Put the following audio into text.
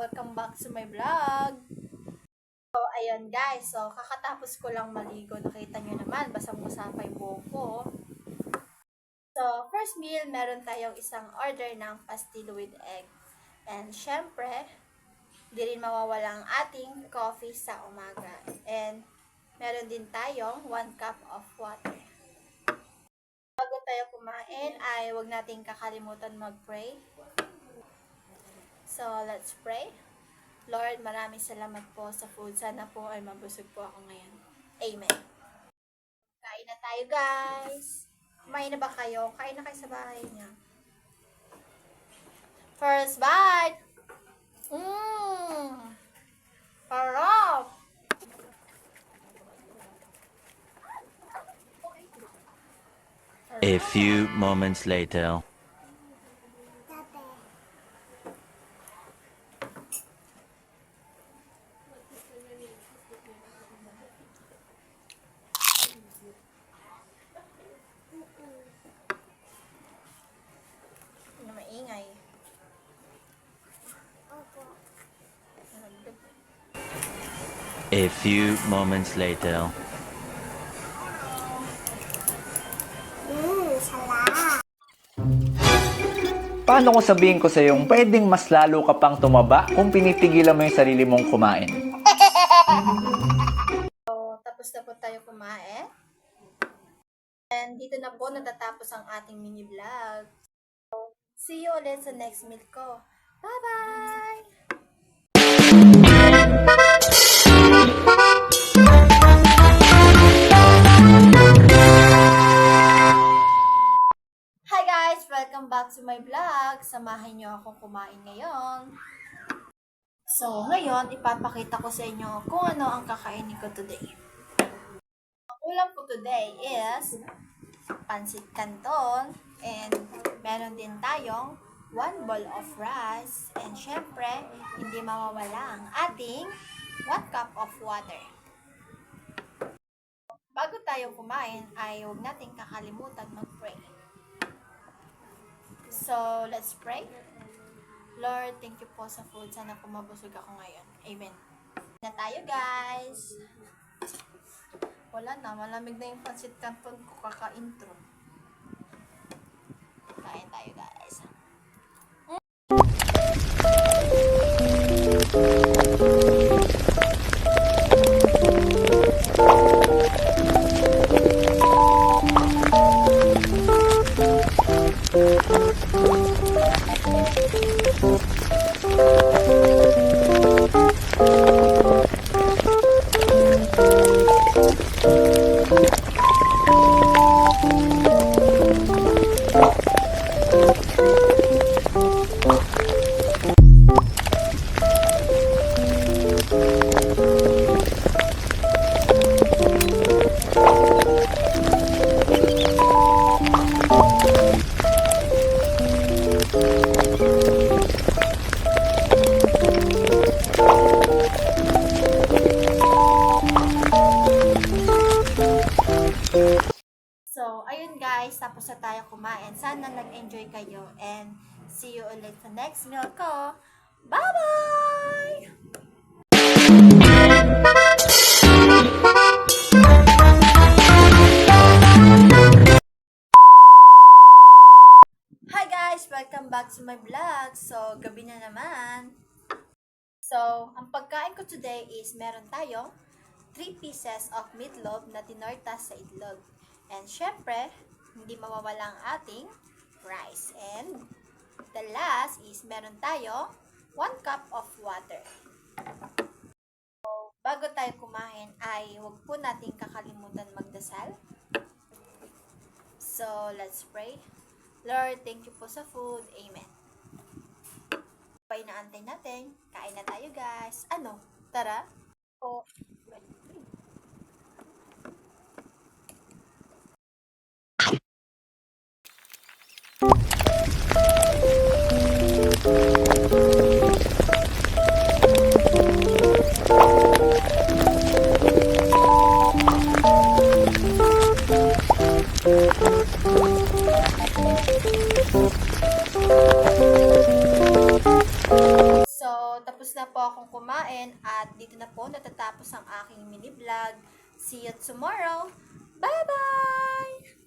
welcome back to my vlog. So, ayun guys. So, kakatapos ko lang maligo. Nakita nyo naman, basang-basa pa yung buhok ko. So, first meal, meron tayong isang order ng pastil with egg. And syempre, di rin mawawala ang ating coffee sa umaga. And meron din tayong 1 cup of water. Bago tayo kumain, ay huwag nating kakalimutan mag-pray. So, let's pray. Lord, maraming salamat po sa food. Sana po ay mabusog po ako ngayon. Amen. Kain na tayo, guys. Kumain na ba kayo? Kain na kayo sa bahay niya. First bite. Sarap. A few moments later. Ano maingay? A few moments later. Paano ko sabihin ko sa yung pwedeng mas lalo ka pang tumaba kung pinipigilan mo yung sarili mong kumain? So, tapos na po tayo kumain. And dito na po natatapos ang ating mini vlog. So, see you ulit sa next meal ko. Bye-bye! Hi guys! Welcome back to my vlog. Samahan niyo akong kumain ngayon. So, ngayon, ipapakita ko sa inyo kung ano ang kakainin ko today. Ang ulam ko today is pancit canton and meron din tayong 1 bowl of rice and syempre, hindi mawawala ang ating 1 cup of water. Bago tayo kumain ay huwag nating kakalimutan mag-pray. So, let's pray. Lord, thank you po sa food. Sana po mabusog ako ngayon. Amen. Na tayo, guys. Wala na. Malamig na yung pancit canton ko kaka-intro. Kain tayo, guys. So, ayun guys, tapos na tayo kumain. Sana nag-enjoy kayo and see you ulit sa next meal ko. Bye-bye! Hi guys! Welcome back to my vlog. So, gabi na naman. So, ang pagkain ko today is meron tayong 3 pieces of meatloaf na tinorta sa itlog. And syempre, hindi mawawala ang ating rice. And the last is meron tayo 1 cup of water. So, bago tayo kumain ay huwag po nating kakalimutan magdasal. So, let's pray. Lord, thank you po sa food. Amen. Painaantay natin. Kain na tayo, guys. Ano? Tara. Oh. So, tapos Tapos na po akong kumain at dito na po natatapos ang aking mini vlog. See you tomorrow. Bye-bye!